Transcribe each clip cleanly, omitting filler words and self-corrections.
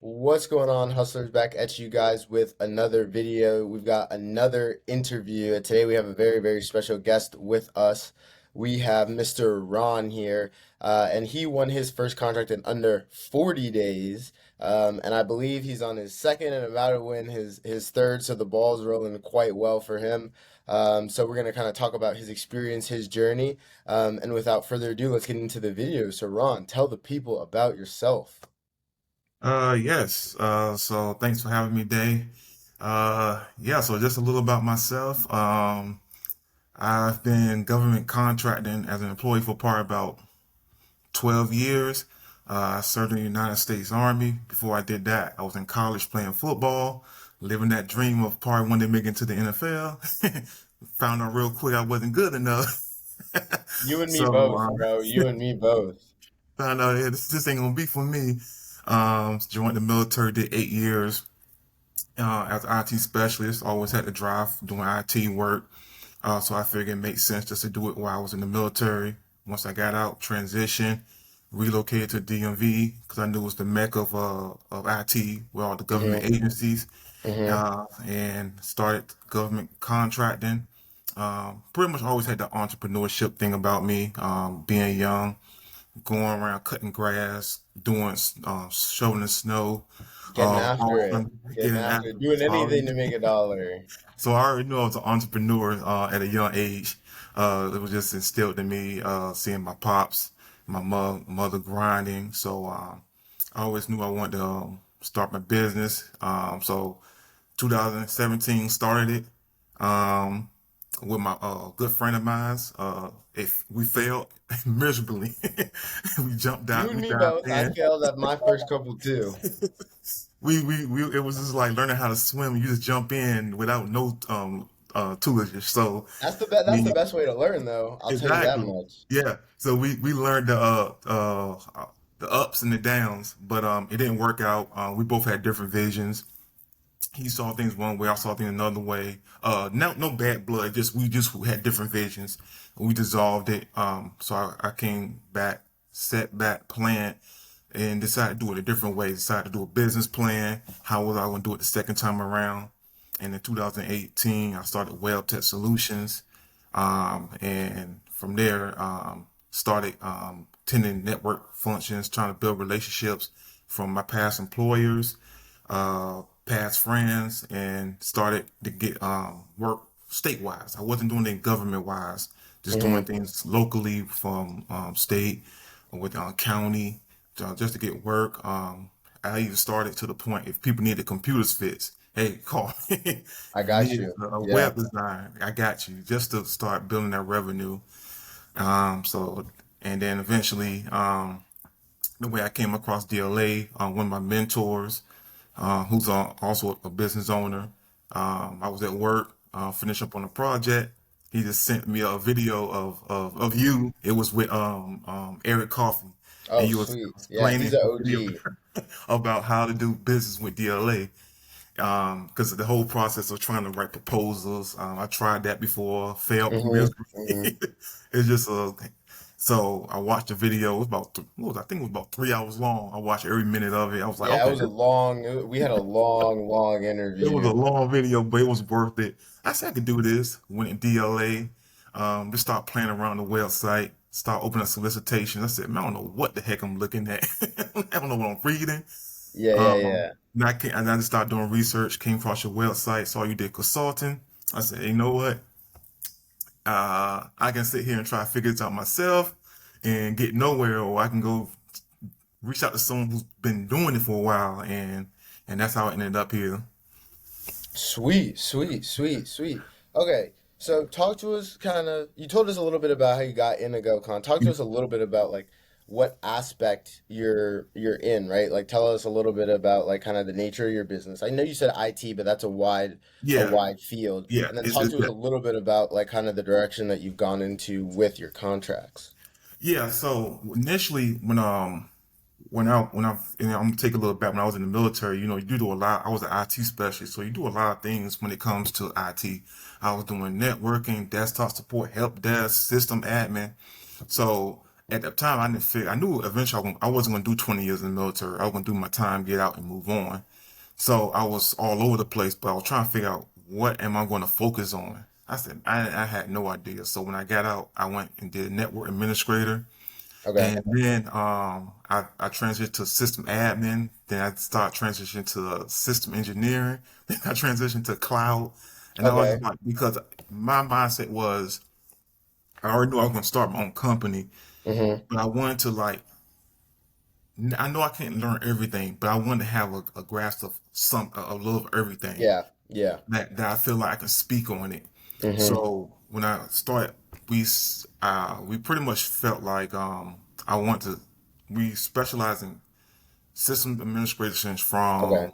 What's going on, hustlers? Back at you guys with another video. We've got another interview. And today we have a very, very special guest with us. We have Mr. Ron here, and he won his first contract in under 40 days. And I believe he's on his second and about to win his third, so the ball's rolling quite well for him. So we're going to kind of talk about his experience, his journey. And without further ado, let's get into the video. So, Ron, tell the people about yourself. Yes. So thanks for having me, Day. Yeah, so just a little about myself. I've been government contracting as an employee for probably about 12 years. I served in the United States Army. Before I did that, I was in college playing football, living that dream of probably one day making it to the NFL. Found out real quick I wasn't good enough. You and me So, both, bro. You and me both. found out, yeah, this ain't gonna be for me. Joined the military, did 8 years as an IT specialist. Always had to drive doing IT work. So I figured it made sense just to do it while I was in the military. Once I got out, transitioned, relocated to DMV because I knew it was the mecca of IT with all the government Hmm. agencies, Hmm. and started government contracting. Pretty much always had the entrepreneurship thing about me, being young, going around cutting grass, doing shoveling snow, Getting after it. Getting getting after after it. Doing anything to make a dollar. so I already knew I was an entrepreneur at a young age. It was just instilled in me, seeing my pops, my mother grinding. So I always knew I wanted to start my business. So 2017 started it with my good friend of mine's. If we failed miserably, we jumped You out, and we me dived both. I in. failed at my first couple too. We it was just like learning how to swim. You just jump in without no tutelage. So That's the we best way to learn though. I'll tell you that exactly, much. yeah. So we learned the ups and the downs, but it didn't work out. We both had different visions. He saw things one way, I saw things another way. No bad blood, just we just had different visions. We dissolved it. So I came back, set back, planned, and decided to do it a different way. Decided to do a business plan. How was I going to do it the second time around? And in 2018, I started Web Tech Solutions, and from there, started attending network functions, trying to build relationships from my past employers, past friends, and started to get work state-wise. I wasn't doing it government-wise, just doing Hmm. things locally from state or with county, just to get work. I even started to the point if people needed computers fixed, hey, call me. I If you got need you. a Yeah. web design, I got you, just to start building that revenue. So, and then eventually, the way I came across DLA, one of my mentors, who's also a business owner. I was at work, finishing up on a project. He just sent me a video of you. It was with Eric Coffey, and Oh, you was sweet. Yeah, explaining he's an the video OG. about how to do business with DLA. Because the whole process of trying to write proposals, I tried that before, failed Hmm. miserably. Hmm. It's just so I watched the video. It was I think it was about 3 hours long. I watched every minute of it. I was like, Yeah, it okay, was a long, we had a long, long it was a interview. long video, but it was worth it. I said I could do this. Went in DLA, just start playing around the website, start opening up solicitations. I said, man, I don't know what the heck I'm looking at. I don't know what I'm reading. Yeah, yeah, Um, yeah. and I just started doing research, came across your website, saw you did consulting. I said, hey, you know what? I can sit here and try to figure this out myself and get nowhere, or I can go reach out to someone who's been doing it for a while, and that's how I ended up here. Sweet, sweet, sweet, sweet. Okay, so talk to us kind of, you told us a little bit about how you got into GoCon. Talk to us a little bit about like what aspect you're in, right? Like tell us a little bit about like kind of the nature of your business. I know you said IT, but that's a Yeah, wide field. yeah. And then talk to us a little bit about like kind of the direction that you've gone into with your contracts. Yeah. So initially, and I'm gonna take a little back when I was in the military. You do a lot. I was an IT specialist, so you do a lot of things when it comes to IT. I was doing networking, desktop support, help desk, system admin. So at that time, I didn't figure. I knew eventually I wasn't going to do 20 years in the military. I was going to do my time, get out, and move on. So I was all over the place, but I was trying to figure out what am I going to focus on. I had no idea. So when I got out, I went and did network administrator, Okay. and then I transitioned to system admin. Then I started transitioning to system engineering. Then I transitioned to cloud, and I was Okay. just like, because my mindset was I already knew I was going to start my own company, Hmm. but I wanted to like I know I can't learn everything, but I want to have a grasp of a little of everything Yeah. Yeah. that I feel like I can speak on it. Hmm. So when I started, we pretty much felt like I want to we specialize in system administrations Okay. from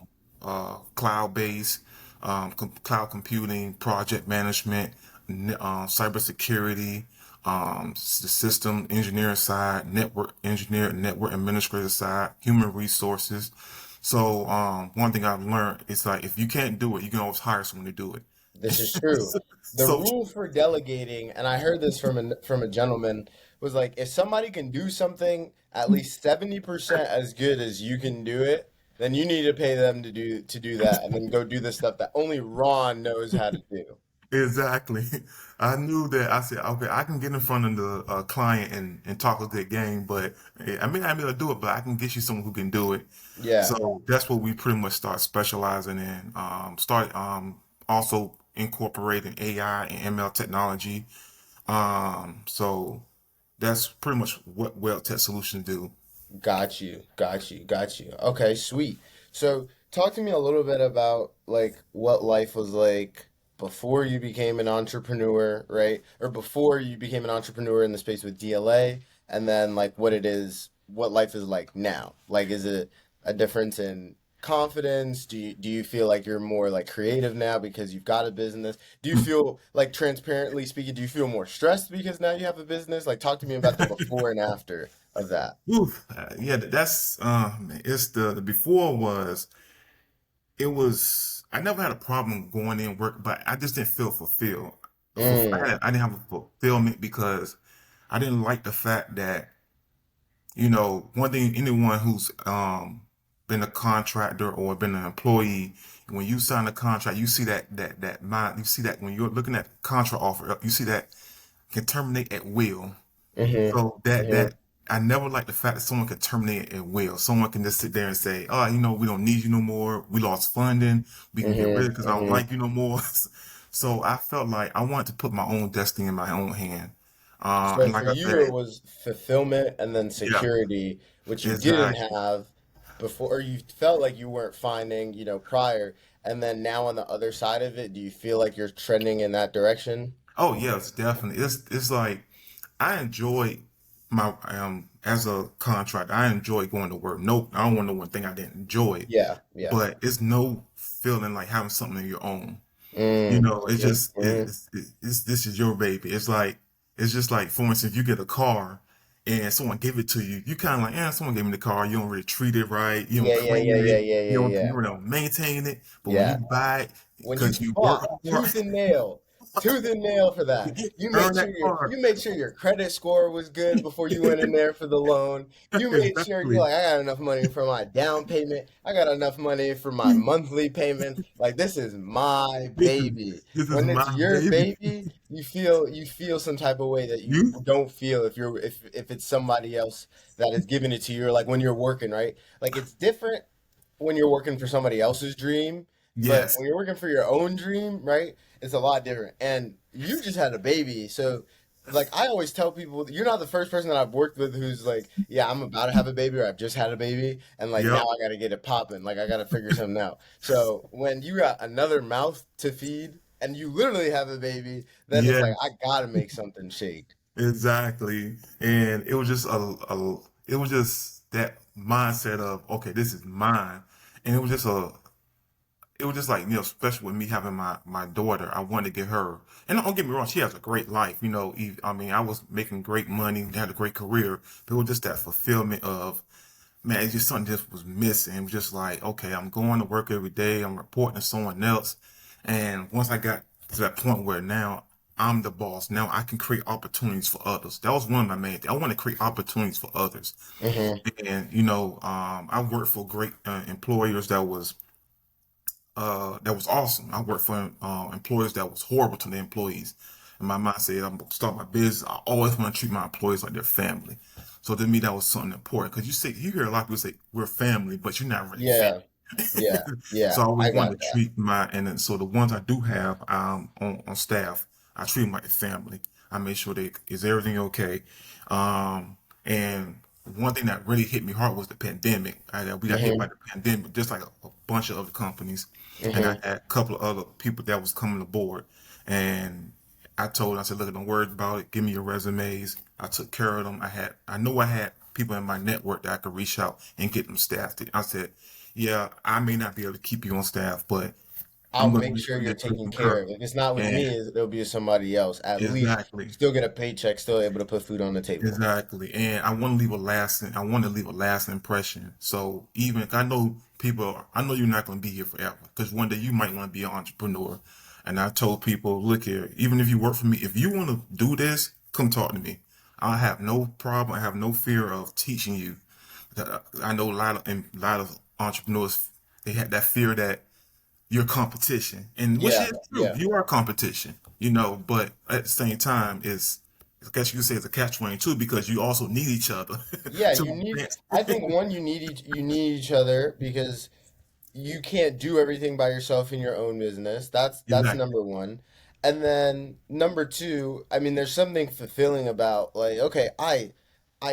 cloud-based, cloud computing, project management, cybersecurity, the system engineering side, network engineer, network administrator side, human resources. So one thing I've learned is like if you can't do it, you can always hire someone to do it. This is true. The So rule for delegating, and I heard this from a gentleman, was like if somebody can do something at least 70% as good as you can do it, then you need to pay them to do that and then go do the stuff that only Ron knows how to do. exactly. I knew that I said, okay, I can get in front of the client and talk a good game, but I may not be able to do it, but I can get you someone who can do it. Yeah, So that's what we pretty much start specializing in. Start also incorporating AI and ML technology. So that's pretty much what Well Tech Solutions do. got you, got you, got you. Okay, sweet. So talk to me a little bit about like what life was like before you became an entrepreneur, right? Or before you became an entrepreneur in the space with DLA, and then like what it is, what life is like now. Like, is it a difference in confidence? Do you feel like you're more like creative now because you've got a business? Do you feel like transparently speaking, do you feel more stressed because now you have a business? Like, talk to me about the before and after of that. Oof, yeah, that's it's the before was it was I never had a problem going in work, but I just didn't feel fulfilled. Mm, I didn't have a fulfillment because I didn't like the fact that one thing anyone who's been a contractor or been an employee, when you sign a contract, you see that mind, you see that when you're looking at contract offer, you see that can terminate at will. mm-hmm, So that mm-hmm, that I never like the fact that someone can terminate at will. Someone can just sit there and say, "Oh, we don't need you no more. We lost funding. We can get rid of it mm-hmm, because I don't mm-hmm. like you no more." So I felt like I wanted to put my own destiny in my own hand. So And for like I you, it said, was fulfillment and then yeah, security, which you didn't exactly. have before, or you felt like you weren't finding, prior. And then now on the other side of it, do you feel like you're trending in that direction? Oh yes, definitely. It's like I enjoy my as a contractor. I enjoy going to work. No, I don't want no one thing I didn't enjoy, Yeah, yeah. but it's no feeling like having something of your own. Mm, It's just mm-hmm. it's this is your baby. It's just like for instance, you get a car and someone give it to you. You kind of like, someone gave me the car. You don't really treat it right. You don't Yeah, yeah, yeah, clean yeah, it. yeah, yeah, You yeah. don't maintain it. But when you Yeah. buy it When you because you work fought hard, tooth and nail for you that. get earn that car. You made sure your credit score was good before you went in there for the loan. You made sure you're Exactly. like, I got enough money for my down payment. I got enough money for my monthly payment. Like this is my This is baby. this is When it's my your baby. baby, you feel some type of way that you You don't feel if it's somebody else that is giving it to you, or like when you're working, right? Like it's different when you're working for somebody else's dream, but yes. when you're working for your own dream, right, it's a lot different. And you just had a baby, so like I always tell people, you're not the first person that I've worked with who's like, yeah, I'm about to have a baby or I've just had a baby, and like now Yep. I got to get it popping, like I got to figure something out. So when you got another mouth to feed and you literally have a baby, then it's Yeah. like I gotta make something shake. Exactly. And it was just it was just that mindset of, okay, this is mine. And it was just like, especially with me having my daughter, I wanted to get her. And don't get me wrong, she has a great life. I mean, I was making great money, had a great career, but it was just that fulfillment of, man, it's just something just was missing. It was just like, okay, I'm going to work every day, I'm reporting to someone else. And once I got to that point where now I'm the boss. Now I can create opportunities for others. That was one of my main things. I want to create opportunities for others. Hmm. And I worked for great employers that was awesome. I worked for employers that was horrible to their employees. And my mind said, I'm gonna start my business. I always want to treat my employees like their family. So to me, that was something important because you hear a lot of people say we're family, but you're not really family. Yeah, yeah, So yeah. I always I wanted got to that. treat and then, so the ones I do have on staff, I treat them like a family. I make sure they is everything okay. And one thing that really hit me hard was the pandemic. We got hit by Hmm. the pandemic, just like a bunch of other companies. And I Hmm. had a couple of other people that was coming aboard, and I said, look, don't worry about it. Give me your resumes. I took care of them. I know I had people in my network that I could reach out and get them staffed. I said, yeah, I may not be able to keep you on staff, but I'll I'm going to make make sure sure you're you're taken taken care care of. of. If it's not with And me, it'll be with somebody else. At least you exactly. still get a paycheck, still able to put food on the table. Exactly. And I want to leave a lasting impression. So even if I know you're not going to be here forever because one day you might want to be an entrepreneur. And I told people, look here, even if you work for me, if you want to do this, come talk to me. I have no problem. I have no fear of teaching you. I know a lot of entrepreneurs, they have that fear that your competition, and which Yeah, is true. yeah. You are competition, but at the same time, I guess you could say it's a catch-22 because you also need each other Yeah, to you need, advance. I think one, you need each other because you can't do everything by yourself in your own business. That's Exactly. number one. And then number two, I mean, there's something fulfilling about like, okay, I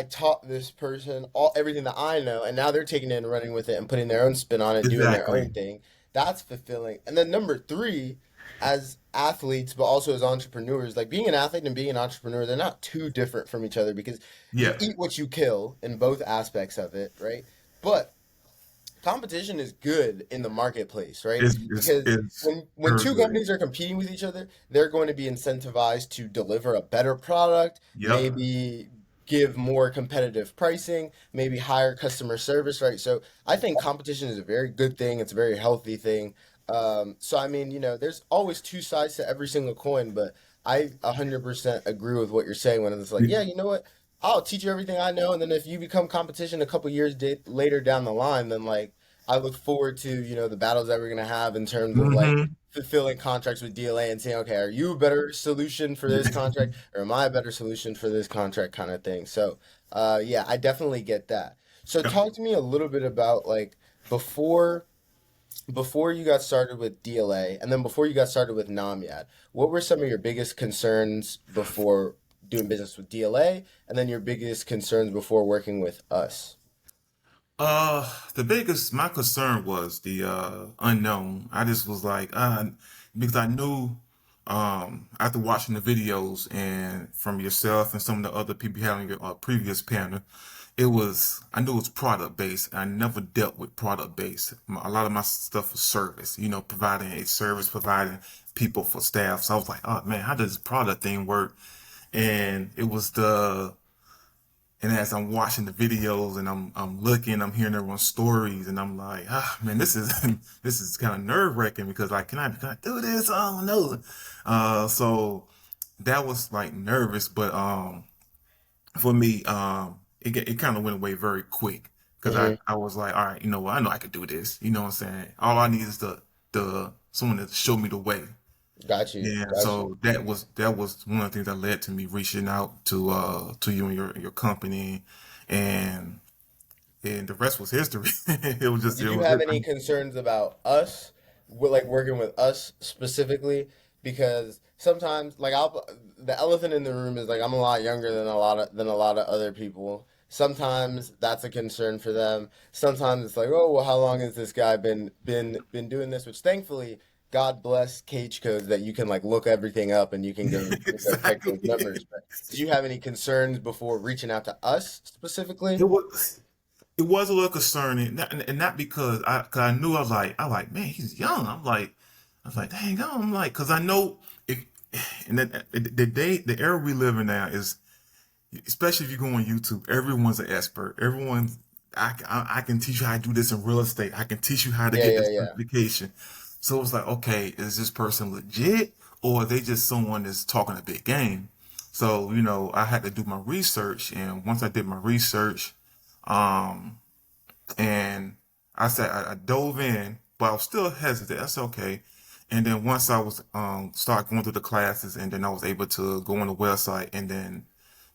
taught this person all everything that I know, and now they're taking it and running with it and putting their own spin on it, doing their own Exactly. thing. That's fulfilling. And then number three, as athletes, but also as entrepreneurs, like being an athlete and being an entrepreneur, they're not too different from each other because you Yeah. eat what you kill in both aspects of it, right? But competition is good in the marketplace, right? Because It's when very two good. companies are competing with each other, they're going to be incentivized to deliver a better product, Yep. maybe give more competitive pricing, maybe higher customer service, right? So I think competition is a very good thing. It's a very healthy thing. So I mean, there's always two sides to every single coin, but I 100% agree with what you're saying when it's like, yeah, you know what? I'll teach you everything I know, and then if you become competition a couple years later down the line, then like I look forward to the battles that we're gonna have in terms of like Mm-hmm. fulfilling contracts with DLA and saying, okay, are you a better solution for this contract, or am I a better solution for this contract, kind of thing. So, yeah, I definitely get that. So, Yep. talk to me a little bit about like before before you got started with DLA, and then before you got started with Namyad. What were some of your biggest concerns before doing business with DLA, and then your biggest concerns before working with us? My concern was the unknown. I just was like, because I knew, after watching the videos and from yourself and some of the other people you had on your previous panel, I knew it was product based. I never dealt with product based. A lot of my stuff was service, providing a service, providing people for staff. So I was like, oh man, how does this product thing work? And it was and as I'm watching the videos and I'm looking, I'm hearing everyone's stories, and I'm like, ah, man, this is this is kind of nerve wracking because like, can I do this? I don't know. So that was like nervous, but for me, it kind of went away very quick because Hmm. I was like, all right, you know what? I know I could do this. You know what I'm saying? All I need is the someone to show me the way. Got you, Yeah, got you. so that was one of the things that led to me reaching out to you and your company, and the rest was history. Did you have any concerns about us, like working with us specifically? Because sometimes, like the elephant in the room is like I'm a lot younger than a lot of other people. Sometimes that's a concern for them. Sometimes it's like, oh, well, how long has this guy been doing this? Which thankfully, God bless Cage Codes that you can like look everything up and you can go check those exactly. numbers. But did you have any concerns before reaching out to us It specifically? was it was a little concerning, not because cause I knew I was like, man, he's young. I was like, dang, I'm like, cause I know it, and the era we live in now is, especially if you go on YouTube, everyone's an expert. I can teach you how to do this in real estate. I can teach you how to Yeah, get yeah, this yeah. certification. So it was like, okay, is this person legit or are they just someone that's talking a big game? So, I had to do my research, and once I did my research, um, and I said I dove in, but I was still hesitant. That's okay. And then once I was start going through the classes, and then I was able to go on the website and then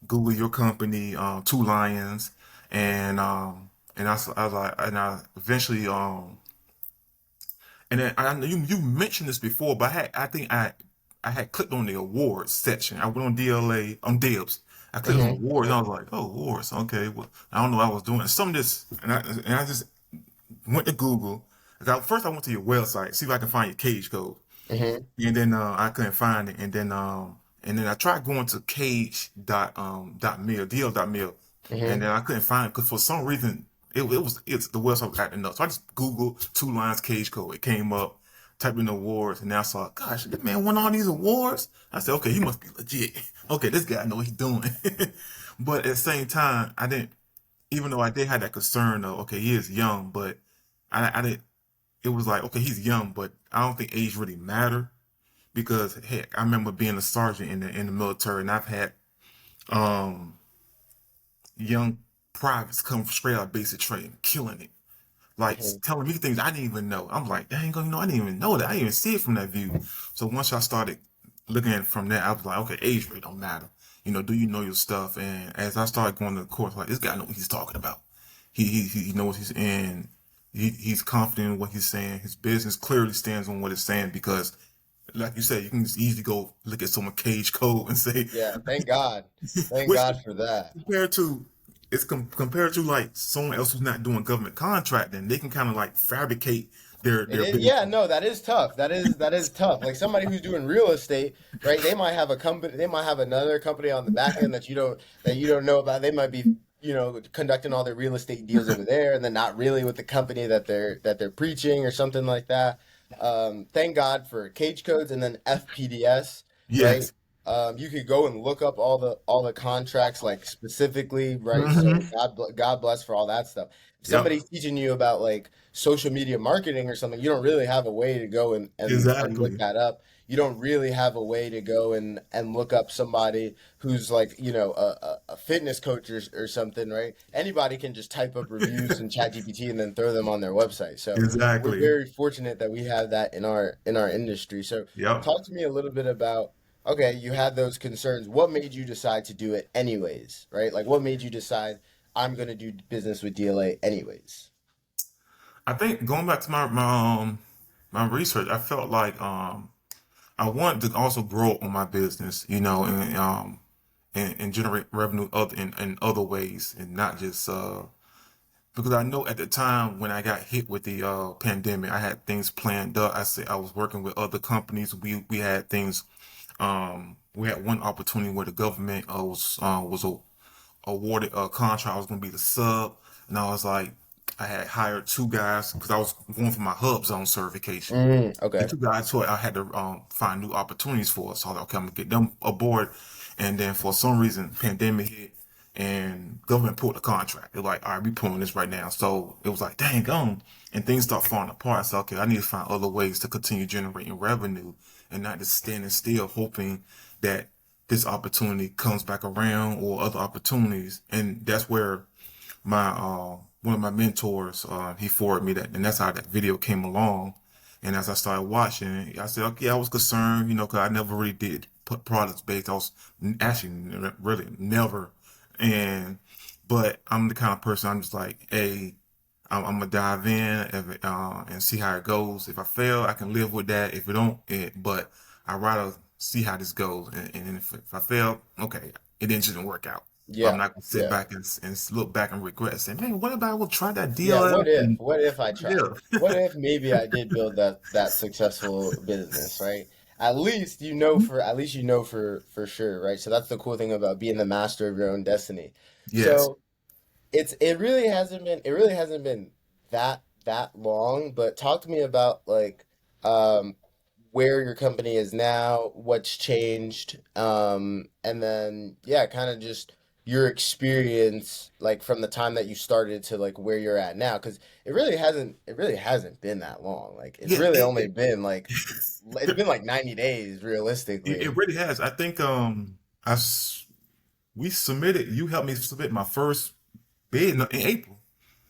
Google your company, Two Lions, and I was like, and I eventually and then I know you mentioned this before, but I think I had clicked on the awards section. I went on DLA on Dibs. I clicked on Hmm. awards. And I was like, oh, awards. Okay, well, I don't know what I was doing. Some of this, and I just went to Google. First, I went to your website, see if I can find your cage code, Hmm. and then I couldn't find it. And then I tried going to cage dot mil, dl dot mil, and Hmm. then I couldn't find it because for some reason it's the website was acting up. So I just Googled Two Lines cage code. It came up, typed in awards, and then I saw, gosh, this man won all these awards. I said, okay, he must be legit. Okay, this guy know what he's doing. But at the same time, I didn't, even though I did have that concern of, okay, he is young, but I didn't. It was like, okay, he's young, but I don't think age really matter because heck, I remember being a sergeant in the military, and I've had um young privates come straight out of basic training, killing it, like Hmm. telling me things I didn't even know. I'm like, dang, I didn't even know that. I didn't even see it from that view. So once I started looking at it from there, I was like, okay, age really don't matter. Do you know your stuff? And as I started going to the course, like this guy know what he's talking about. He knows he's in. He's confident in what he's saying. His business clearly stands on what it's saying because, like you said, you can just easily go look at someone cage code and say, Yeah, thank God. Thank which God for that. compared to compared to like someone else who's not doing government contracting, they can kind of like fabricate It their is, yeah, business. no, that is tough. That is tough. Like somebody who's doing real estate, right? They might have a company, they might have another company on the back end that you don't know about. They might be, conducting all their real estate deals over there, and then not really with the company that they're preaching or something like that. Thank God for cage codes and then FPDS, right? Yes. You could go and look up all the contracts like specifically, right? So Hmm. God bless for all that stuff. If Yep. somebody's teaching you about like social media marketing or something, you don't really have a way to go and look Exactly. that up. You don't really have a way to go and look up somebody who's like, a fitness coach or something, right? Anybody can just type up reviews in ChatGPT and then throw them on their website. So we're Exactly. very fortunate that we have that in our industry. So Yep. talk to me a little bit about, okay, you had those concerns. What made you decide to do it anyways, right? Like what made you decide I'm going to do business with DLA anyways? I think going back to my research, I felt like I wanted to also grow on my business, and generate revenue in other ways and not just because I know at the time when I got hit with the pandemic, I had things planned up. I said I was working with other companies. We had things. We had one opportunity where the government was awarded a contract. I was going to be the sub, and I was like, I had hired two guys because I was going for my hub zone certification. The Okay. two guys who I had to find new opportunities for. So I was like, okay, I'm gonna get them aboard. And then for some reason, pandemic hit and government pulled the contract. They're like, all right, we pulling this right now. So it was like, dang, and things start falling apart. So okay, I need to find other ways to continue generating revenue and not just standing still hoping that this opportunity comes back around or other opportunities. And that's where my one of my mentors he forwarded me that, and that's how that video came along. And as I started watching, I said, okay, I was concerned, because I never really did put products based. I was actually really never. And but I'm the kind of person I'm just like, hey, I'm gonna dive in and see how it goes. If I fail, I can live with that. If it don't, but I rather see how this goes. And if I fail, okay, it didn't work out. But I'm Yeah. not gonna sit Yeah. back and look back and regret and say, man, what about I will try that Yeah, DLF what if? and What if I tried? yeah, What if maybe I did build that successful business, right? At least you know for sure, right? So that's the cool thing about being the master of your own destiny. yes, So it really hasn't been that long, but talk to me about like um where your company is now, what's changed, and then yeah, kind of just your experience like from the time that you started to like where you're at now, because it really hasn't been that long. Like it's Yeah, really it, only been like it's been like 90 days it realistically. really has. I think I s- we submitted. You helped me submit my first bid in April.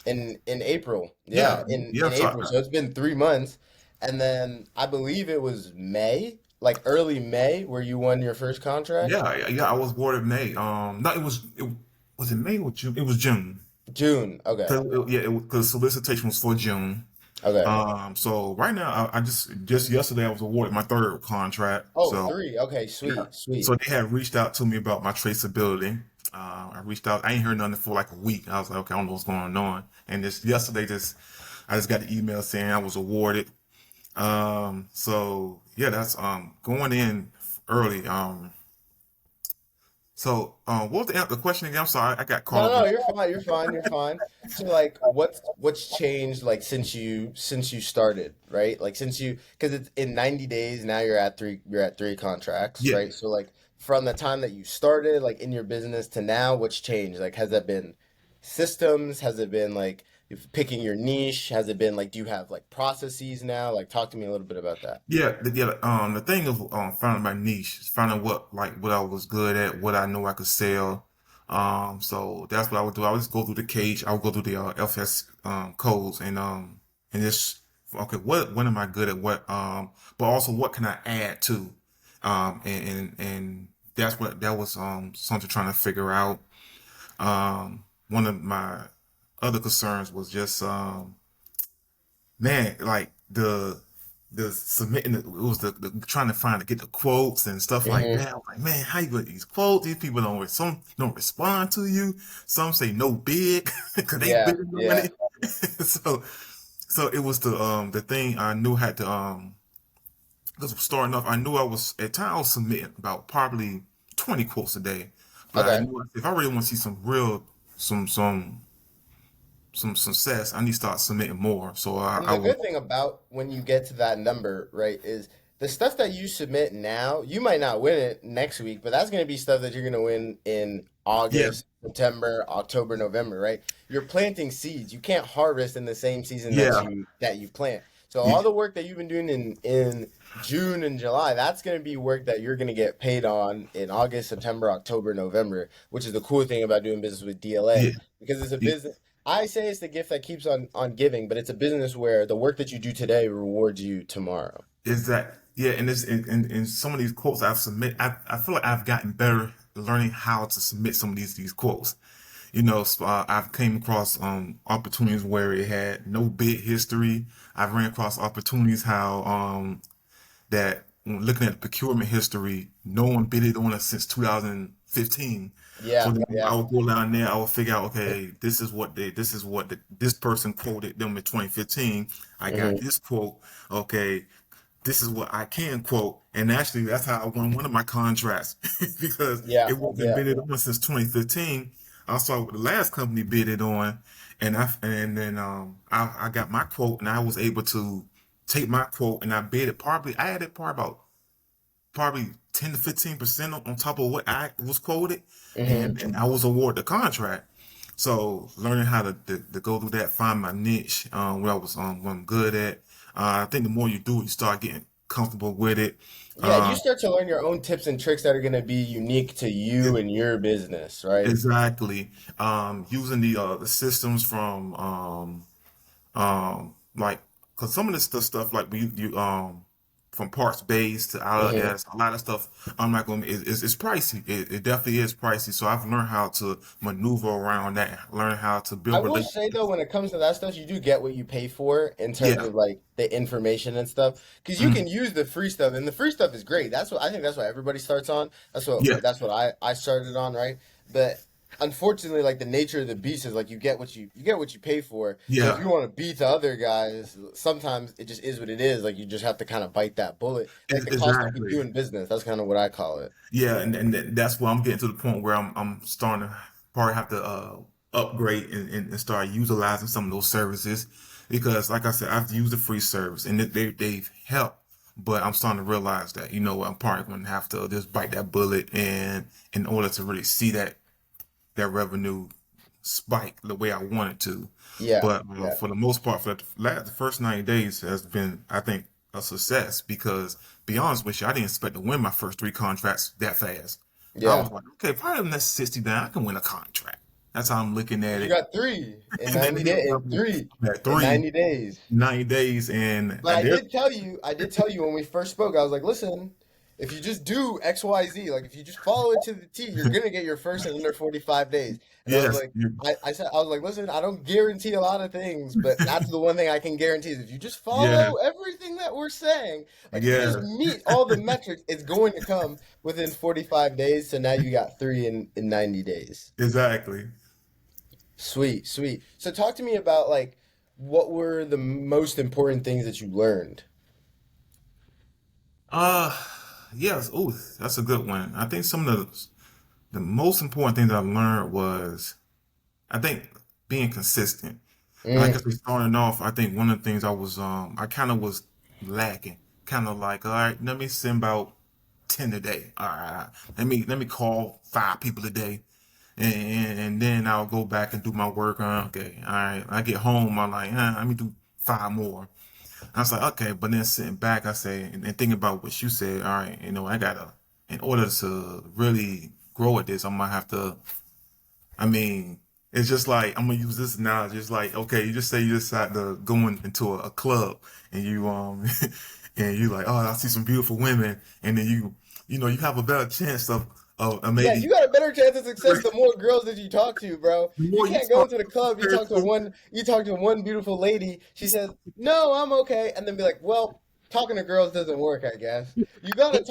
In April. Yeah, Yeah, in yeah. So April. So it's been 3 months. And then I believe it was May, like early May, where you won your first contract. yeah. I was awarded May. No, it was it May or June? It was June. June. Okay. Yeah, because solicitation was for June. Okay. So right now, I just yesterday I was awarded my third contract. Oh, So three. Okay, yeah, sweet, so sweet. they had reached out to me about my traceability. I reached out. I ain't heard nothing for like a week. I was like, okay, I don't know what's going on. And just yesterday, I just got the email saying I was awarded. So yeah, that's going in early. What was the question again? I'm sorry, I got caught No, up no, in. you're fine, you're fine, you're fine. So like what's changed like since you started, right? Like since you because it's in 90 days now you're at three contracts, Yeah, right? So like from the time that you started like in your business to now, what's changed? Like has that been systems? Has it been like if picking your niche? Has it been like do you have like processes now? Like talk to me a little bit about that. yeah. The thing of finding my niche, is finding what I was good at, what I know I could sell. So that's what I would do. I would just go through the cage. I would go through the FS codes and just okay, what am I good at? But also what can I add to? And that was something trying to figure out. One of my other concerns was just man, like the submitting it was the trying to find to get the quotes and stuff like Hmm. that. I'm like, man, how you get these quotes? These people some don't respond to you. Some say no bid because they Yeah, bidding on yeah. it. so so it was the thing I knew had to this was starting off. I knew I was at times I was submitting about probably 20 quotes a day. But I Okay. knew if I really want to see some real some success, I need to start submitting more. So And I the was good thing about when you get to that number, right, is the stuff that you submit now, you might not win it next week, but that's going to be stuff that you're going to win in yeah. August, September, October, November, right? You're planting seeds. You can't harvest in the same season that Yeah, you plant. So yeah, all the work that you've been doing in June and July, that's going to be work that you're going to get paid on in August, September, October, November, which is the cool thing about doing business with DLA yeah, because it's a yeah, business. I say it's the gift that keeps on giving, but it's a business where the work that you do today rewards you tomorrow. exactly. Yeah, and this in some of these quotes I feel like I've gotten better learning how to submit some of these quotes. I've came across opportunities where it had no bid history. I've ran across opportunities how that when looking at the procurement history, no one bidded on it since 2015. So Yeah, then I yeah. would go down there, I would figure out, okay, this person quoted them in 2015. I got Hmm. this quote. Okay, this is what I can quote. And actually, that's how I won one of my contracts because Yeah, it wasn't yeah. bidded on since 2015. I saw what the last company bidded on, and then I got my quote, and I was able to take my quote and I bid it probably I added probably 10 to 15% on top of what I was quoted, Hmm. and I was awarded the contract. So learning how to go through that, find my niche, what I'm good at. I think the more you do it, you start getting comfortable with it. Yeah, you Uh, start to learn your own tips and tricks that are going to be unique to you and your business, right? exactly. Using the systems from like because some of the stuff like you from parts base to Hmm. ILS, a lot of stuff I'm not going to it's pricey. It definitely is pricey. So I've learned how to maneuver around that, learn how to I build will say though, relationships. when it comes to that stuff, you do get what you pay for in terms Yeah. of like the information and stuff. Because you Mm, can use the free stuff, and the free stuff is great. That's what I think. That's what everybody starts on. That's what yeah. that's what I started on, right? But unfortunately, like the nature of the beast is like you get what you pay for. So if Yeah. you want to beat the other guys, sometimes it just is what it is. Like you just have to kind of bite that bullet. Like the cost of Exactly. doing business. That's kind of what I call it. Yeah, and that's where I'm getting to the point where I'm starting to probably have to upgrade and start utilizing some of those services because, like I said, I've used the free service and they've helped, but I'm starting to realize that I'm probably going to have to just bite that bullet and in order to really see that revenue spike the way I wanted to. Yeah, But yeah, for the most part, for the first 90 days has been, I think, a success because, be honest with you, I didn't expect to win my first three contracts that fast. I yeah. was like, okay, probably in that 60 down, I can win a contract. That's how I'm looking at You it. got three in And then 90 here days. I'm at In three, 90 days. 90 days, and But there's, I did tell you when we first spoke, I was like, listen, if you just do XYZ, like if you just follow it to the T, you're gonna get your first in under 45 days. And I was yes, like, I was like, listen, I don't guarantee a lot of things, but that's the one thing I can guarantee is if you just yeah, follow everything that we're saying, like if you just yeah, meet all the metrics, it's going to come within 45 days. So now you got three in 90 days. exactly. Sweet, sweet. So talk to me about like what were the most important things that you learned? Uh, yes. Oh, that's a good one. I think some of the most important thing that I learned was, I think, being consistent. Like Mm, as we starting off, I think one of the things I kind of was lacking. Kind of like, all right, let me send about 10 a day. All right, let me call 5 people a day, and then I'll go back and do my work. Okay, all right. I get home, I'm like, let me do 5 more. I was like, okay, but then sitting back, I say, and thinking about what you said, all right, I gotta, in order to really grow at this, I'm gonna have to, I mean, it's just like, I'm gonna use this analogy. It's like, okay, you just say you decide to go into a club and you, and you like, oh, I see some beautiful women. And then you have a better chance of yeah, maybe, you got a better chance of success the more girls that you talk to, bro. the You more you can't go talk into the club, compared to, you talk to one beautiful lady, she says, "No, I'm okay," and then be like, "Well, talking to girls doesn't work, I guess." You gotta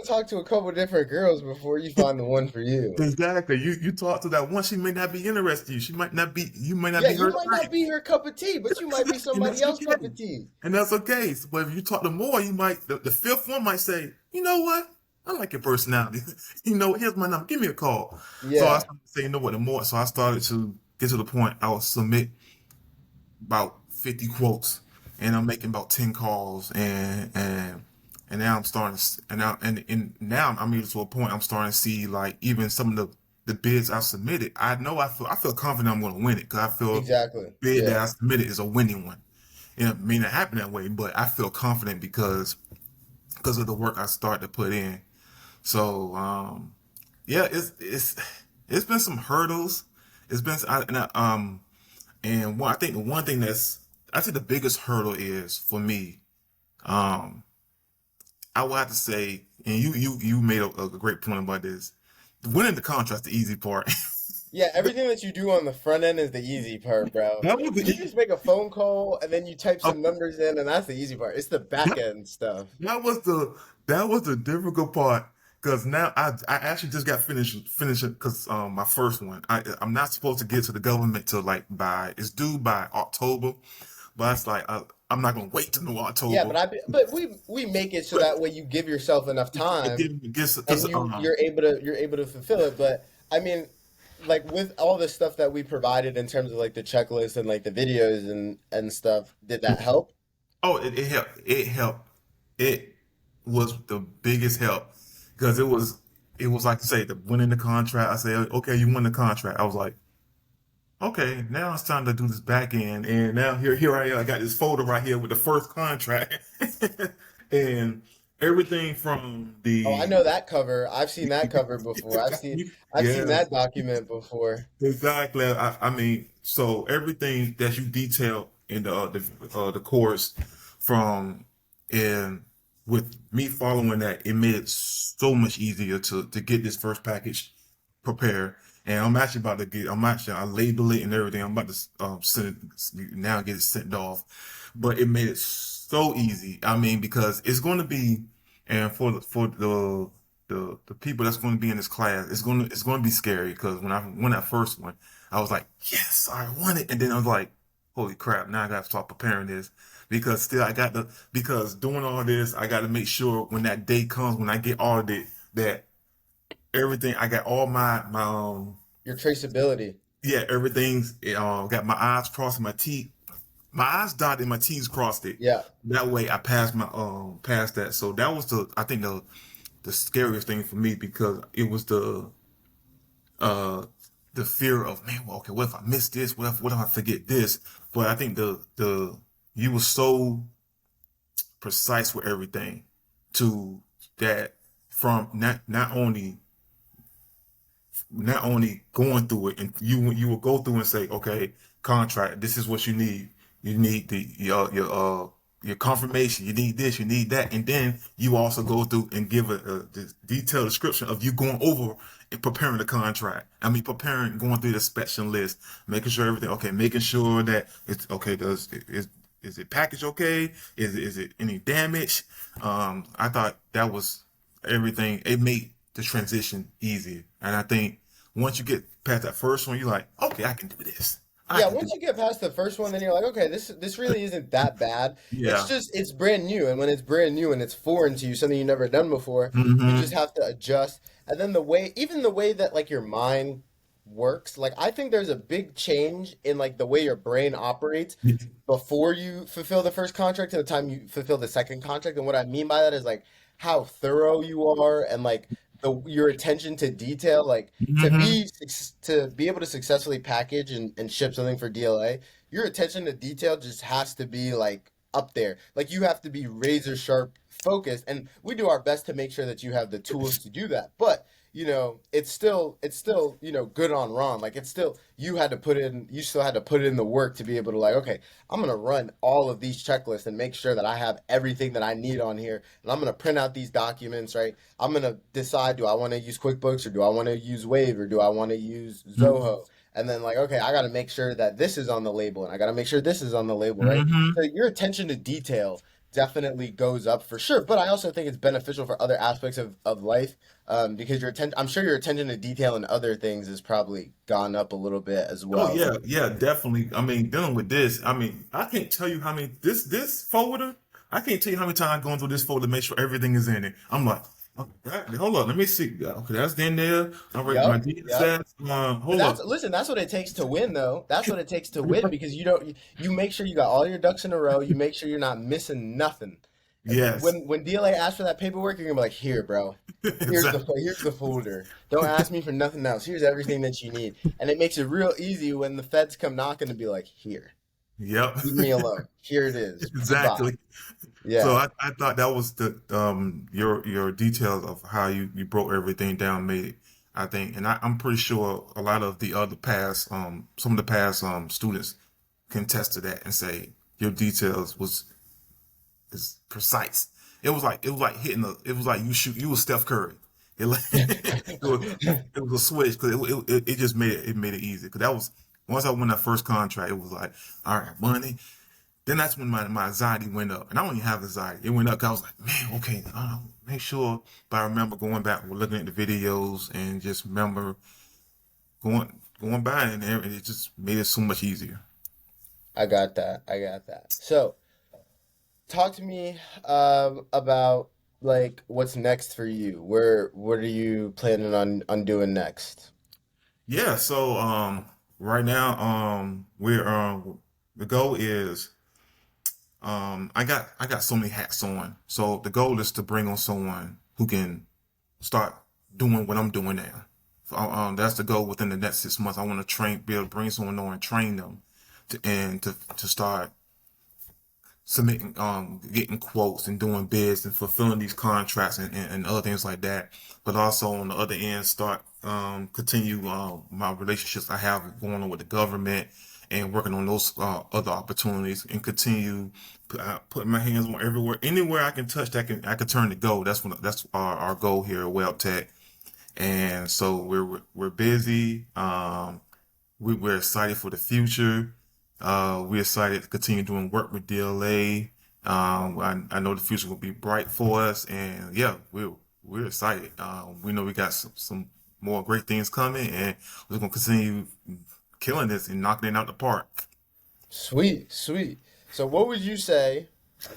talk to a couple different girls before you find the one for you. exactly. You talk to that one, she may not be interested in you. You might not Yeah, be you her might not type. be her cup of tea, but you might be And somebody that's else's cup okay. of tea. And that's okay. So, but if you talk to more, you might the fifth one might say, you know what? I like your personality. Here's my number. Give me a call. So I Yeah, started to say, the more. So I started to get to the point. I would submit about 50 quotes, and I'm making about 10 calls, and now I'm starting to, and now I'm even to a point I'm starting to see like even some of the bids I submitted. I feel confident I'm going to win it because I feel exactly. bid that Yeah. I submitted is a winning one. It may not happen that way, but I feel confident because of the work I start to put in. So yeah, it's been some hurdles. It's been I think the one thing I think the biggest hurdle is for me. Um, I would have to say, and you made a great point about this. Winning the contract's the easy part. Yeah, everything that you do on the front end is the easy part, bro. That was You the just make a phone call and then you type uh, some numbers in, and that's the easy part. It's the back that, end stuff. that was the difficult part because now I actually just got finished because my first one I'm not supposed to get to the government till like by it's due by October, but it's like I'm not gonna wait till no Yeah, October. but we make it so But that way you give yourself enough time it gets and because you're able to fulfill it. But I mean, like with all the stuff that we provided in terms of like the checklist and like the videos and stuff, did that help? oh, it helped. It helped. It was the biggest help because it was like to say the winning the contract. I say, okay, you won the contract. I was like, okay, now it's time to do this back end. And now here I am. I got this folder right here with the first contract and everything from Oh, I the know that cover. I've seen that cover before. I've seen yes, that document before. exactly. I mean, so everything that you detailed in the course from and with me following that, it made it so much easier to get this first package prepared. And I label it and everything. I'm about to send it now, get it sent off. But it made it so easy. I mean, because it's going to be, and for the people that's going to be in this class, it's going to be scary because when I won that first one, I was like, yes, I won it, and then I was like, holy crap, now I got to start preparing this because still because doing all this, I got to make sure when that day comes when I get audited that everything I got all my Your traceability. yeah, everything's got my I's crossed and my I's dotted and my T's crossed it. Yeah. That way I passed my past that. So that was I think the scariest thing for me because it was the uh the fear of, man, well, okay, what if I miss this? What if I forget this? But I think the you were so precise with everything to that from not only going through it, and you will go through and say, okay, contract, this is what you need. You need your confirmation. You need this. You need that, and then you also go through and give a detailed description of you going over and preparing the contract. I mean, going through the inspection list, making sure everything okay, making sure that it's okay. Is it packaged okay? Is it any damage? I thought that was everything. It made the transition easier, and I think once you get past that first one, you're like, okay, I can do this. I Yeah, can do once you get past the first one, then you're like, okay, this really isn't that bad. It's Yeah. just it's brand new, and when it's brand new and it's foreign to you, something you've never done before, you just Mm-hmm. have to adjust. And then even the way that like your mind works, like I think there's a big change in like the way your brain operates before you fulfill the first contract and the time you fulfill the second contract. And what I mean by that is like how thorough you are and like your attention to detail, like Mm-hmm. to be able to successfully package and ship something for DLA, your attention to detail just has to be like up there. Like you have to be razor sharp focused, and we do our best to make sure that you have the tools to do that. But it's still good on Ron. Like it's still you still had to put in the work to be able to like, okay, I'm gonna run all of these checklists and make sure that I have everything that I need on here, and I'm gonna print out these documents, right? I'm gonna decide, do I want to use QuickBooks or do I want to use Wave or do I want to use Zoho? And then like, okay, I got to make sure that this is on the label and I got to make sure this is on the label, right? Mm-hmm. So your attention to detail definitely goes up for sure. But I also think it's beneficial for other aspects of life, because I'm sure your attention to detail and other things has probably gone up a little bit as Oh well. yeah, yeah, definitely. I mean, dealing with this, I mean, I can't tell you how many this folder. I can't tell you how many times I'm going through this folder to make sure everything is in it. I'm like, okay, hold on, let me see. Yeah, okay, that's in there. All right, my Yep, data yep. sets. But Hold up. that's what it takes to win, though. That's what it takes to win because you make sure you got all your ducks in a row. You make sure you're not missing nothing. Yes, When DLA asks for that paperwork, you're gonna be like, here, bro. exactly. Here's the folder. Don't ask me for nothing else. Here's everything that you need. And it makes it real easy when the feds come knocking to be like, here, Yep, leave me alone. Here it is. Goodbye. exactly. So Yeah. I thought that was the your details of how you broke everything down made it. I think, and I'm pretty sure a lot of the other past some of the past students can attest to that and say your details was is precise. It was like hitting it was like you was Steph Curry. It was a switch because it just made it easy because that was once I won that first contract it was like all right money. Then that's when my anxiety went up, and I don't even have anxiety. It went up 'cause I was like, man, okay, make sure. But I remember going back, looking at the videos, and just remember going by, and it just made it so much easier. I got that. I got that. So, talk to me about like what's next for you. What are you planning on doing next? Yeah. So right now we're the goal is I got so many hats on. So the goal is to bring on someone who can start doing what I'm doing now. So, that's the goal within the next 6 months. I want to be able to bring someone on and train them to start submitting, getting quotes and doing bids and fulfilling these contracts and other things like that. But also on the other end, start, continue, my relationships I have going on with the government and working on those, other opportunities and continue putting my hands on everywhere, anywhere I can touch that I can turn to gold. That's our goal here at Web Tech. And so we're busy. We're excited for the future. We're excited to continue doing work with DLA. I know the future will be bright for us, and yeah, we're excited. We know we got some more great things coming, and we're gonna continue killing this and knocking it out the park. Sweet, sweet. So, what would you say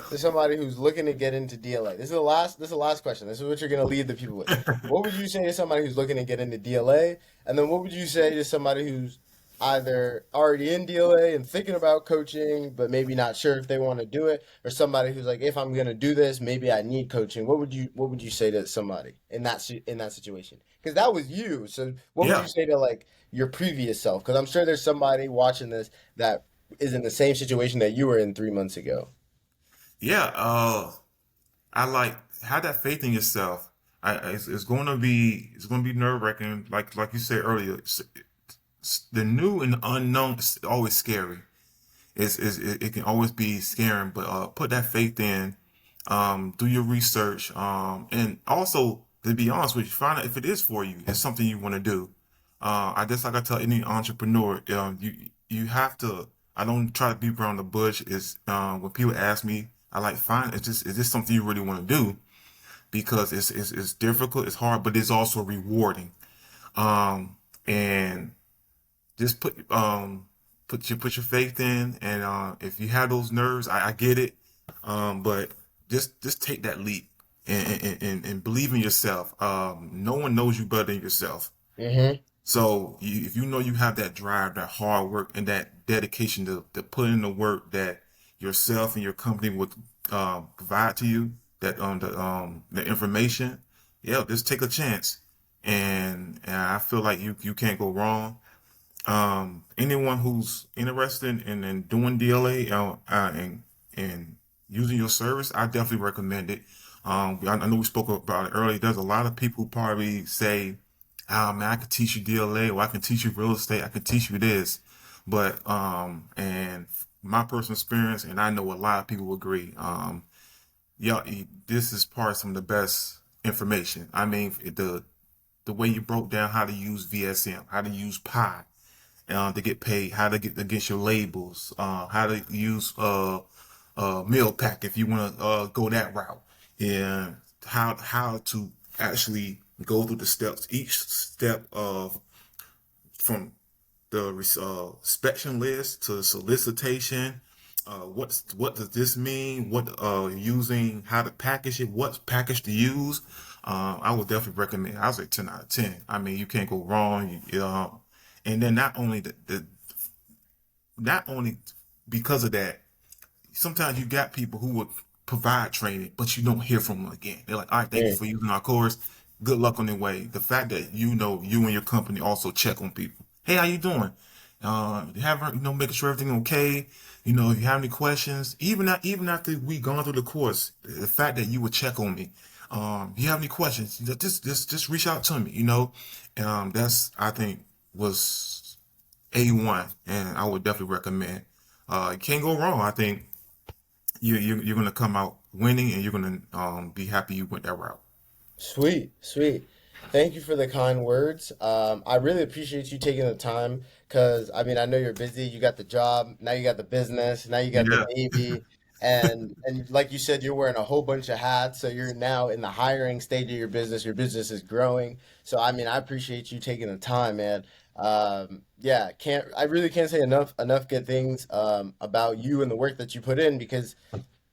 to somebody who's looking to get into DLA? This is the last question. This is what you're gonna leave the people with. What would you say to somebody who's looking to get into DLA? And then what would you say to somebody who's either already in DLA and thinking about coaching, but maybe not sure if they want to do it, or somebody who's like, if I'm gonna do this, maybe I need coaching. What would you say to somebody in that situation? Because that was you. So what would you Yeah, say to like your previous self? Because I'm sure there's somebody watching this that is in the same situation that you were in 3 months ago. yeah. I like have that faith in yourself. It's going to be nerve wracking. Like you said earlier, the new and the unknown is always scary. It can always be scary, but put that faith in. Do your research. And also to be honest with you, find out if it is for you. It's something you want to do. I just like I tell any entrepreneur, you have to. I don't try to beat around the bush. Is when people ask me, I like find it's just is this something you really want to do? Because it's difficult, it's hard, but it's also rewarding. And just put your faith in, and if you have those nerves, I get it, but just take that leap and believe in yourself. No one knows you better than yourself. Mm-hmm. So if you know you have that drive, that hard work, and that dedication to put in the work that yourself and your company would provide to you, that the information, yeah, just take a chance, and I feel like you can't go wrong. Anyone who's interested in doing DLA and using your service, I definitely recommend it. I know we spoke about it earlier. There's a lot of people who probably say, "Ah, man, I can teach you DLA, or I can teach you real estate, I can teach you this," but and my personal experience, and I know a lot of people agree. Yeah, this is probably some of the best information. I mean, the way you broke down how to use VSM, how to use Pi to get paid, how to get against your labels, how to use meal pack if you want to go that route, and how to actually go through the steps, each step of from the inspection list to solicitation. What does this mean? What using how to package it? What package to use? I would definitely recommend. I would say 10 out of 10. I mean, you can't go wrong. And then not only not only because of that, sometimes you got people who would provide training, but you don't hear from them again. They're like, all right, thank you for using our course. Good luck on the way. The fact that you and your company also check on people. Hey, how you doing? Making sure everything okay. If you have any questions, even after we gone through the course, the fact that you would check on me. If you have any questions, just reach out to me. That's I think was A1, and I would definitely recommend. You can't go wrong. I think you're gonna come out winning, and you're gonna be happy you went that route. Sweet, sweet. Thank you for the kind words. I really appreciate you taking the time because I mean I know you're busy. You got the job, now you got the business, now you got the Yeah, baby, and like you said, you're wearing a whole bunch of hats. So you're now in the hiring stage of your business. Your business is growing. So I mean I appreciate you taking the time, man. Yeah, can't I really can't say enough good things about you and the work that you put in because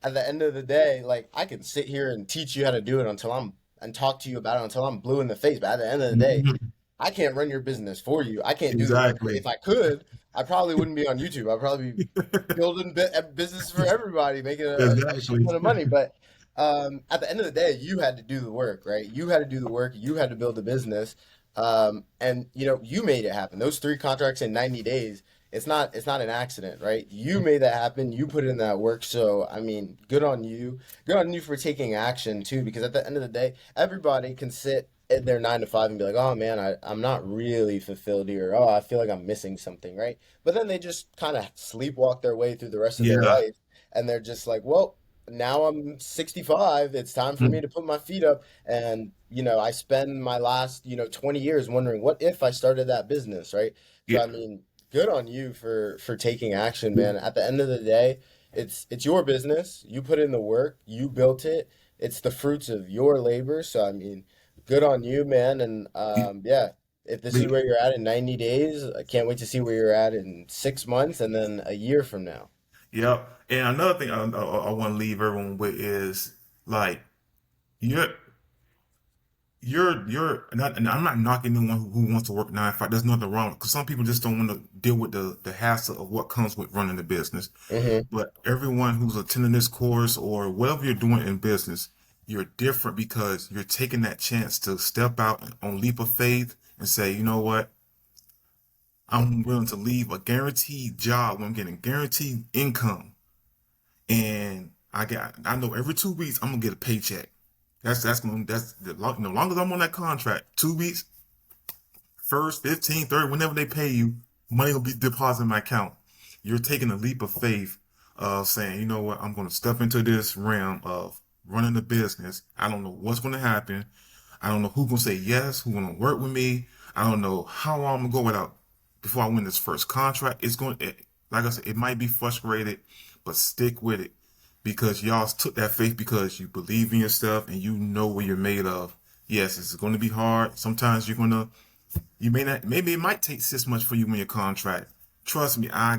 at the end of the day, like I can sit here and teach you how to do it until I'm and talk to you about it until I'm blue in the face. But at the end of the day, Mhm. I can't run your business for you. I can't do the work. Exactly. If I could, I probably wouldn't be on YouTube. I'd probably be building business for everybody, making a shit Exactly. ton of money. But at the end of the day, you had to do the work, right? You had to do the work. You had to build the business, and you made it happen. Those three contracts in 90 days. It's not an accident, right? You made that happen. You put in that work. So I mean, good on you. Good on you for taking action too. Because at the end of the day, everybody can sit at their 9 to 5 and be like, oh man, I'm not really fulfilled here. Oh, I feel like I'm missing something, right? But then they just kind of sleepwalk their way through the rest of their Yeah. life. And they're just like, well, now I'm 65. It's time for me to put my feet up. And, I spend my last, 20 years wondering what if I started that business, right? So, Yeah. I mean, good on you for taking action, man. At the end of the day, it's your business. You put in the work, you built it. It's the fruits of your labor. So, I mean, good on you, man. And yeah, if this is where you're at in 90 days, I can't wait to see where you're at in 6 months and then a year from now. Yeah. And another thing I want to leave everyone with is like you you're not, and I'm not knocking anyone who wants to work 9 to 5. There's nothing wrong because some people just don't want to deal with the hassle of what comes with running the business. Hmm. But everyone who's attending this course or whatever you're doing in business, you're different because you're taking that chance to step out on leap of faith and say, you know what, I'm willing to leave a guaranteed job where I'm getting guaranteed income, and I know every 2 weeks I'm gonna get a paycheck. That's the long as I'm on that contract, 2 weeks, first, 15, 30, whenever they pay you, money will be deposited in my account. You're taking a leap of faith of saying, you know what, I'm going to step into this realm of running the business. I don't know what's going to happen. I don't know who's going to say yes, who's going to work with me. I don't know how long I'm going to go without before I win this first contract. Like I said, it might be frustrated, but stick with it because y'all took that faith because you believe in yourself and you know what you're made of. Yes, it's going to be hard. Sometimes you may not, maybe it might take 6 months for you to win your contract. Trust me, I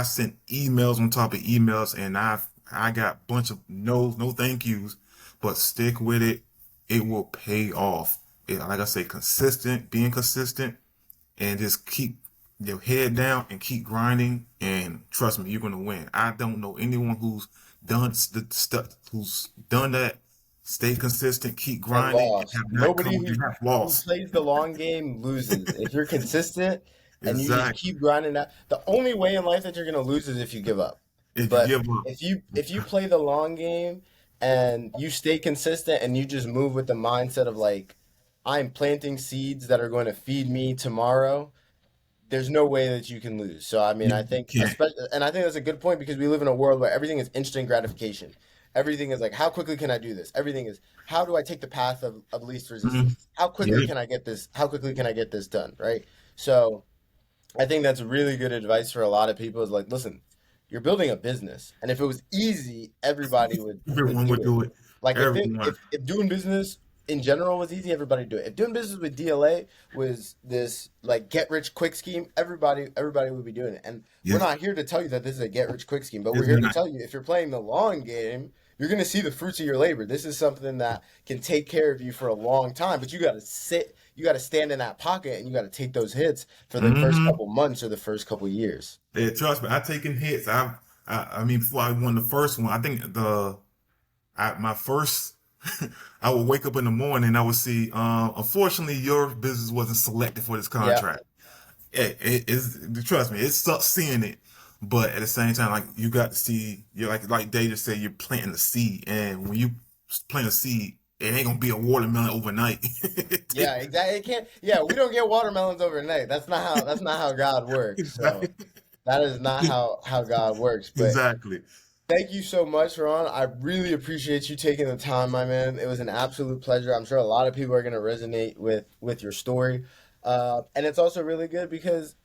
sent emails on top of emails and I got a bunch of no's, no thank yous, but stick with it. It will pay off. Like I say, being consistent and just keep your head down and keep grinding. And trust me, you're going to win. I don't know anyone who's done the stuff, who's done that, stay consistent, keep And grinding and lost. have not Nobody come and have who lost. plays the long game loses. If you're consistent and you just Exactly. keep grinding out, the only way in life that you're gonna lose is if you give up. If you But give up. if you play the long game and you stay consistent and you just move with the mindset of like, I'm planting seeds that are going to feed me tomorrow, there's no way that you can lose. So I mean, I You think can't. especially, and I think that's a good point because we live in a world where everything is instant gratification. Everything is like, how quickly can I do this? Everything is, how do I take the path of least Mhm. resistance? How quickly Yeah. can I get this? How quickly can I get this done? Right. So I think that's really good advice for a lot of people. Is like, listen, you're building a business, and if it was easy, everybody would Everyone do would it. do it. Like Everyone. if doing business in general was easy, everybody would do it. If doing business with DLA was this like get rich quick scheme, everybody would be doing it. And we're Yes. not here to tell you that this is a get rich quick scheme, but we're It's here to not. tell you if you're playing the long game, you're going to see the fruits of your labor. This is something that can take care of you for a long time, but you got to sit, you got to stand in that pocket and you got to take those hits for the first Hmm. couple months or the first couple years. Yeah, trust me, I've taken hits. I mean, before I won the first one, I think my first, I would wake up in the morning and I would see, unfortunately, your business wasn't selected for this Yeah. contract. Trust me, it sucks seeing it, but at the same time, like you got to see, you're like Dave just said, you're planting a seed, and when you plant a seed, it ain't gonna be a watermelon overnight. Yeah, exactly. It can't. Yeah, we don't get watermelons overnight. That's not how God works. So Exactly. that is not how God works. But Exactly. thank you so much, Ron. I really appreciate you taking the time, my man. It was an absolute pleasure. I'm sure a lot of people are going to resonate with your story. And it's also really good because,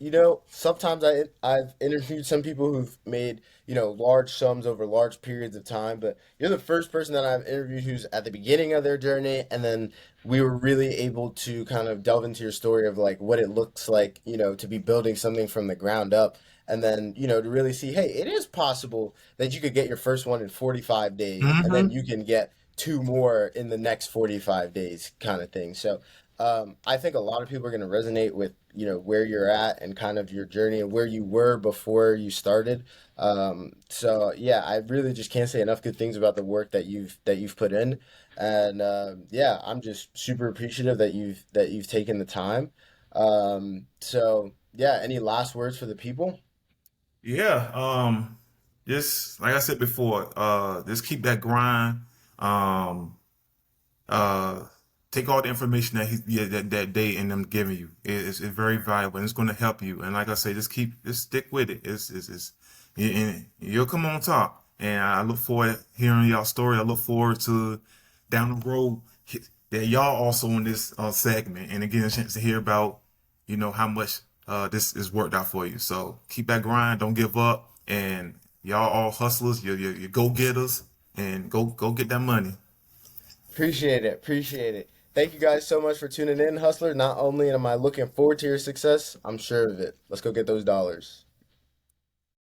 sometimes I've interviewed some people who've made, large sums over large periods of time, but you're the first person that I've interviewed who's at the beginning of their journey, and then we were really able to kind of delve into your story of like what it looks like, to be building something from the ground up. And then, to really see, hey, it is possible that you could get your first one in 45 days and then Hmm. you can get two more in the next 45 days kind of thing. So I think a lot of people are going to resonate with, where you're at and kind of your journey and where you were before you started. So yeah, I really just can't say enough good things about the work that you've put in. And yeah, I'm just super appreciative that you've taken the time. So yeah, any last words for the people? Yeah. Just like I said before, just keep that grind. Um, uh, take all the information that they and them giving you. It's very valuable and it's going to help you. And like I say, just stick with it. And you'll come on top. And I look forward to hearing y'all story. I look forward to down the road that y'all also in this segment and again a chance to hear about how much this is worked out for you. So keep that grind. Don't give up. And y'all all hustlers. You go getters and go get that money. Appreciate it. Appreciate it. Thank you guys so much for tuning in, Hustler. Not only am I looking forward to your success, I'm sure of it. Let's go get those dollars.